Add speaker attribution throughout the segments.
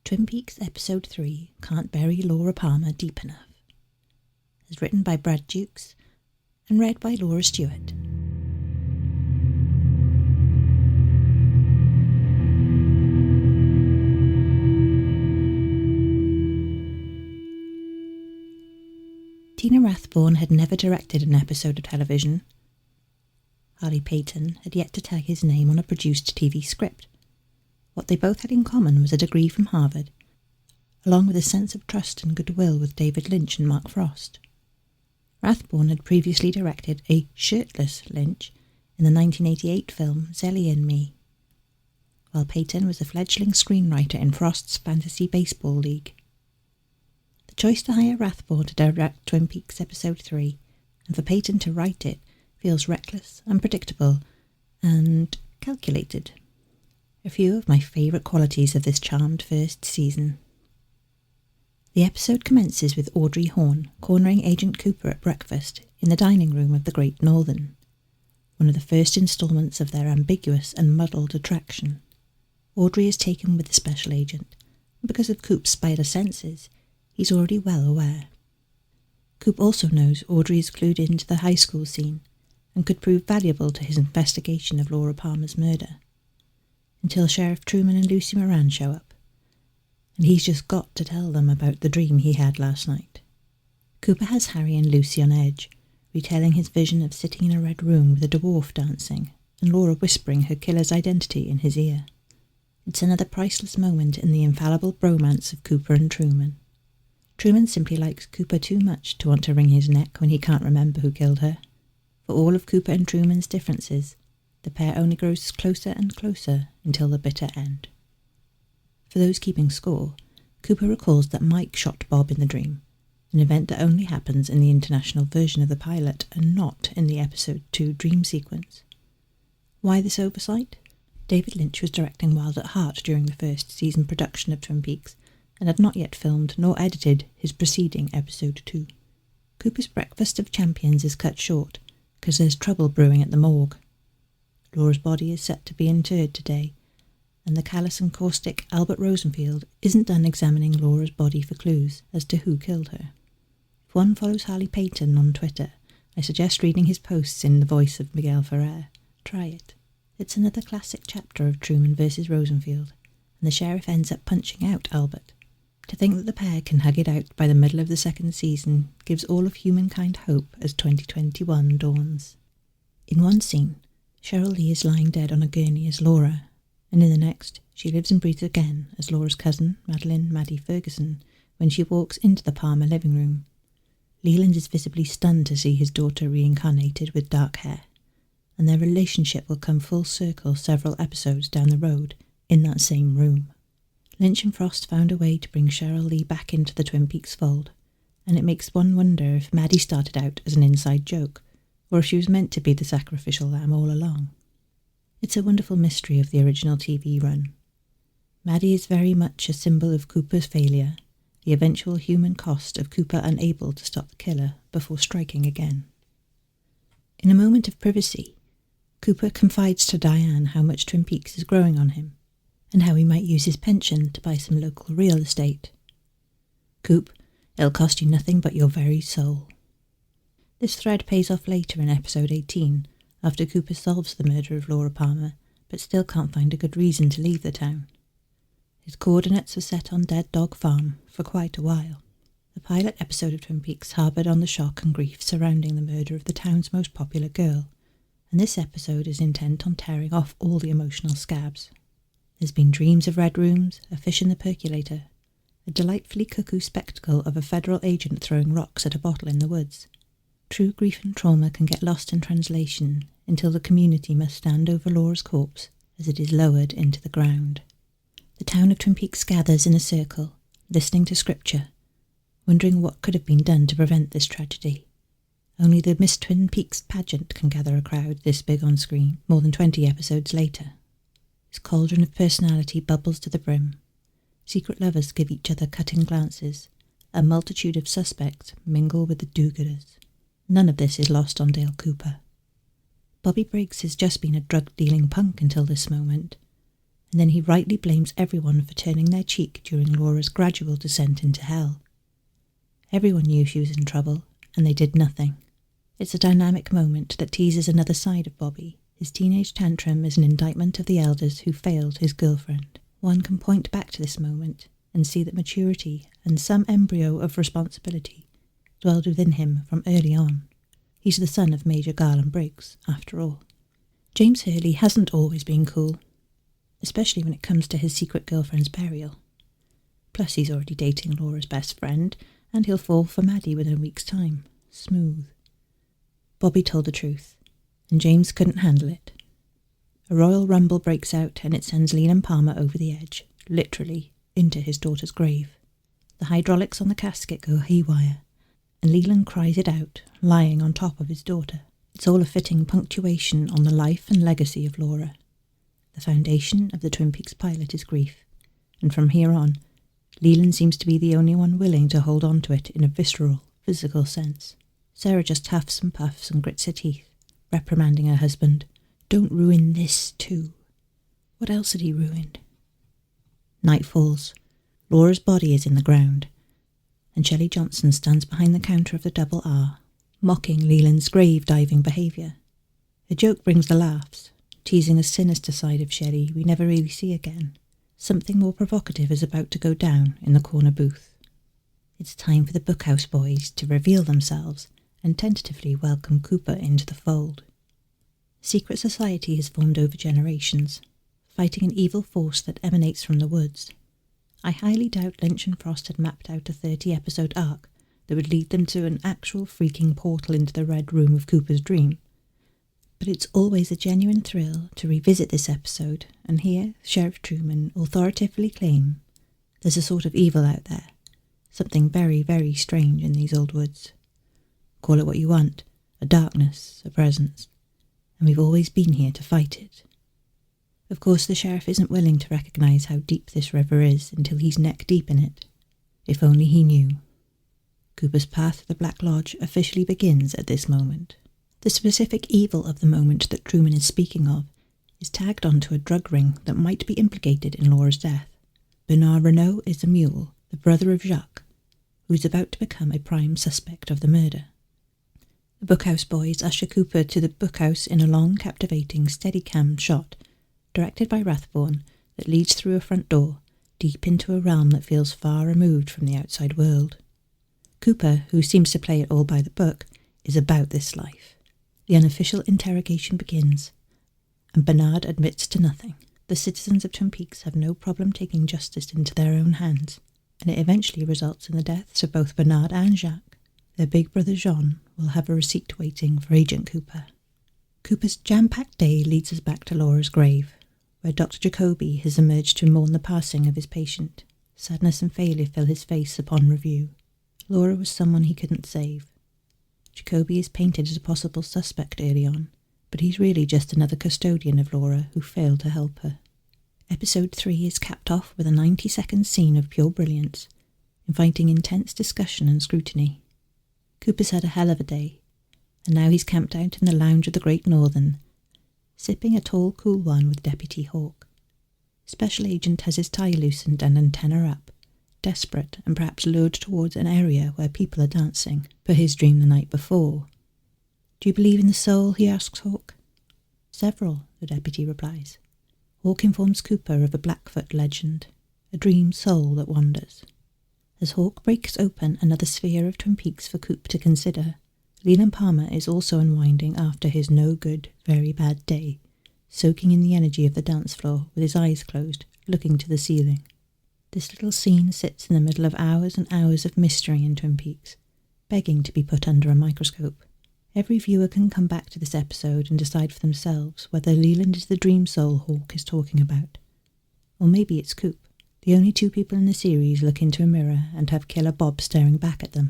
Speaker 1: Twin Peaks Episode 3 Can't Bury Laura Palmer Deep Enough is written by Brad Dukes and read by Laura Stewart. Tina Rathbone had never directed an episode of television. Harley Payton had yet to tag his name on a produced TV script. What they both had in common was a degree from Harvard, along with a sense of trust and goodwill with David Lynch and Mark Frost. Rathbone had previously directed a shirtless Lynch in the 1988 film Zelly and Me, while Payton was a fledgling screenwriter in Frost's Fantasy Baseball League. The choice to hire Rathbone to direct Twin Peaks Episode 3 and for Payton to write it feels reckless, unpredictable, and calculated. A few of my favourite qualities of this charmed first season. The episode commences with Audrey Horne cornering Agent Cooper at breakfast in the dining room of the Great Northern, one of the first instalments of their ambiguous and muddled attraction. Audrey is taken with the special agent, and because of Coop's spider senses, he's already well aware. Coop also knows Audrey is clued into the high school scene and could prove valuable to his investigation of Laura Palmer's murder, until Sheriff Truman and Lucy Moran show up, and he's just got to tell them about the dream he had last night. Cooper has Harry and Lucy on edge, retelling his vision of sitting in a red room with a dwarf dancing, and Laura whispering her killer's identity in his ear. It's another priceless moment in the infallible bromance of Cooper and Truman. Truman simply likes Cooper too much to want to wring his neck when he can't remember who killed her. For all of Cooper and Truman's differences, the pair only grows closer and closer until the bitter end. For those keeping score, Cooper recalls that Mike shot Bob in the dream, an event that only happens in the international version of the pilot and not in the episode 2 dream sequence. Why this oversight? David Lynch was directing Wild at Heart during the first season production of Twin Peaks and had not yet filmed nor edited his preceding episode 2. Cooper's breakfast of champions is cut short because there's trouble brewing at the morgue. Laura's body is set to be interred today, and the callous and caustic Albert Rosenfield isn't done examining Laura's body for clues as to who killed her. If one follows Harley Payton on Twitter, I suggest reading his posts in the voice of Miguel Ferrer. Try it. It's another classic chapter of Truman versus Rosenfield, and the sheriff ends up punching out Albert. To think that the pair can hug it out by the middle of the second season gives all of humankind hope as 2021 dawns. In one scene, Cheryl Lee is lying dead on a gurney as Laura, and in the next, she lives and breathes again as Laura's cousin, Maddie Ferguson, when she walks into the Palmer living room. Leland is visibly stunned to see his daughter reincarnated with dark hair, and their relationship will come full circle several episodes down the road in that same room. Lynch and Frost found a way to bring Cheryl Lee back into the Twin Peaks fold, and it makes one wonder if Maddie started out as an inside joke, or if she was meant to be the sacrificial lamb all along. It's a wonderful mystery of the original TV run. Maddie is very much a symbol of Cooper's failure, the eventual human cost of Cooper unable to stop the killer before striking again. In a moment of privacy, Cooper confides to Diane how much Twin Peaks is growing on him, and how he might use his pension to buy some local real estate. Coop, it'll cost you nothing but your very soul. This thread pays off later in episode 18, after Cooper solves the murder of Laura Palmer, but still can't find a good reason to leave the town. His coordinates are set on Dead Dog Farm for quite a while. The pilot episode of Twin Peaks harboured on the shock and grief surrounding the murder of the town's most popular girl, and this episode is intent on tearing off all the emotional scabs. There's been dreams of red rooms, a fish in the percolator, a delightfully cuckoo spectacle of a federal agent throwing rocks at a bottle in the woods. True grief and trauma can get lost in translation until the community must stand over Laura's corpse as it is lowered into the ground. The town of Twin Peaks gathers in a circle, listening to scripture, wondering what could have been done to prevent this tragedy. Only the Miss Twin Peaks pageant can gather a crowd this big on screen more than 20 episodes later. His cauldron of personality bubbles to the brim. Secret lovers give each other cutting glances. A multitude of suspects mingle with the do-gooders. None of this is lost on Dale Cooper. Bobby Briggs has just been a drug-dealing punk until this moment, and then he rightly blames everyone for turning their cheek during Laura's gradual descent into hell. Everyone knew she was in trouble, and they did nothing. It's a dynamic moment that teases another side of Bobby. His teenage tantrum is an indictment of the elders who failed his girlfriend. One can point back to this moment and see that maturity and some embryo of responsibility dwelled within him from early on. He's the son of Major Garland Briggs, after all. James Hurley hasn't always been cool, especially when it comes to his secret girlfriend's burial. Plus he's already dating Laura's best friend, and he'll fall for Maddie within a week's time. Smooth. Bobby told the truth, and James couldn't handle it. A royal rumble breaks out, and it sends Leland Palmer over the edge, literally, into his daughter's grave. The hydraulics on the casket go haywire, and Leland cries it out, lying on top of his daughter. It's all a fitting punctuation on the life and legacy of Laura. The foundation of the Twin Peaks pilot is grief, and from here on, Leland seems to be the only one willing to hold on to it in a visceral, physical sense. Sarah just huffs and puffs and grits her teeth, reprimanding her husband. Don't ruin this too. What else had he ruined? Night falls. Laura's body is in the ground, and Shelley Johnson stands behind the counter of the Double R, mocking Leland's grave-diving behaviour. Her joke brings the laughs, teasing a sinister side of Shelley we never really see again. Something more provocative is about to go down in the corner booth. It's time for the Bookhouse boys to reveal themselves and tentatively welcome Cooper into the fold. Secret society has formed over generations, fighting an evil force that emanates from the woods. I highly doubt Lynch and Frost had mapped out a 30-episode arc that would lead them to an actual freaking portal into the Red Room of Cooper's dream. But it's always a genuine thrill to revisit this episode and hear Sheriff Truman authoritatively claim there's a sort of evil out there, something very, very strange in these old woods. Call it what you want, a darkness, a presence, and we've always been here to fight it. Of course, the sheriff isn't willing to recognise how deep this river is until he's neck deep in it. If only he knew. Cooper's path to the Black Lodge officially begins at this moment. The specific evil of the moment that Truman is speaking of is tagged onto a drug ring that might be implicated in Laura's death. Bernard Renault is a mule, the brother of Jacques, who is about to become a prime suspect of the murder. The Bookhouse boys usher Cooper to the bookhouse in a long, captivating, steady-cam shot, directed by Rathbone, that leads through a front door, deep into a realm that feels far removed from the outside world. Cooper, who seems to play it all by the book, is about this life. The unofficial interrogation begins, and Bernard admits to nothing. The citizens of Twin Peaks have no problem taking justice into their own hands, and it eventually results in the deaths of both Bernard and Jacques. Their big brother Jean will have a receipt waiting for Agent Cooper. Cooper's jam-packed day leads us back to Laura's grave, where Dr. Jacoby has emerged to mourn the passing of his patient. Sadness and failure fill his face upon review. Laura was someone he couldn't save. Jacoby is painted as a possible suspect early on, but he's really just another custodian of Laura who failed to help her. Episode 3 is capped off with a 90-second scene of pure brilliance, inviting intense discussion and scrutiny. Cooper's had a hell of a day, and now he's camped out in the lounge of the Great Northern, sipping a tall, cool one with Deputy Hawk. Special Agent has his tie loosened and antenna up, desperate and perhaps lured towards an area where people are dancing, per his dream the night before. Do you believe in the soul, he asks Hawk. Several, the deputy replies. Hawk informs Cooper of a Blackfoot legend, a dream soul that wanders. As Hawk breaks open another sphere of Twin Peaks for Coop to consider, Leland Palmer is also unwinding after his no-good, very bad day, soaking in the energy of the dance floor with his eyes closed, looking to the ceiling. This little scene sits in the middle of hours and hours of mystery in Twin Peaks, begging to be put under a microscope. Every viewer can come back to this episode and decide for themselves whether Leland is the dream soul Hawk is talking about. Or maybe it's Coop. The only two people in the series look into a mirror and have Killer Bob staring back at them.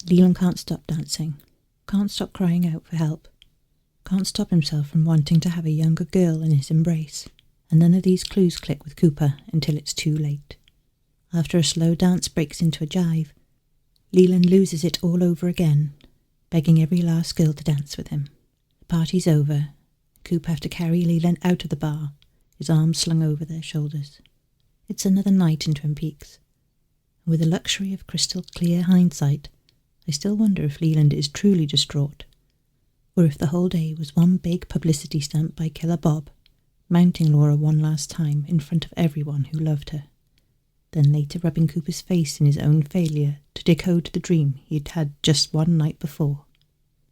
Speaker 1: Leland can't stop dancing, can't stop crying out for help, can't stop himself from wanting to have a younger girl in his embrace. And none of these clues click with Cooper until it's too late. After a slow dance breaks into a jive, Leland loses it all over again, begging every last girl to dance with him. The party's over. Coop have to carry Leland out of the bar, his arms slung over their shoulders. It's another night in Twin Peaks. And with the luxury of crystal clear hindsight, I still wonder if Leland is truly distraught, or if the whole day was one big publicity stunt by Killer Bob, mounting Laura one last time in front of everyone who loved her, then later rubbing Cooper's face in his own failure to decode the dream he'd had just one night before.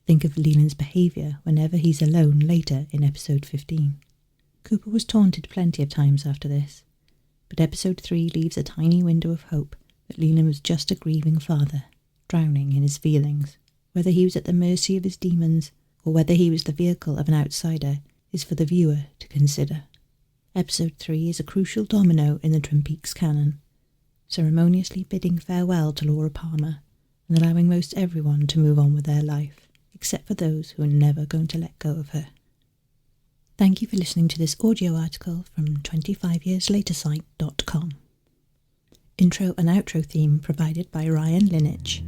Speaker 1: Think of Leland's behaviour whenever he's alone later in episode 15. Cooper was taunted plenty of times after this, but episode 3 leaves a tiny window of hope that Leland was just a grieving father, drowning in his feelings. Whether he was at the mercy of his demons, or whether he was the vehicle of an outsider, is for the viewer to consider. Episode 3 is a crucial domino in the Twin Peaks canon, ceremoniously bidding farewell to Laura Palmer and allowing most everyone to move on with their life, except for those who are never going to let go of her. Thank you for listening to this audio article from 25yearslatersite.com. Intro and outro theme provided by Ryan Lineage.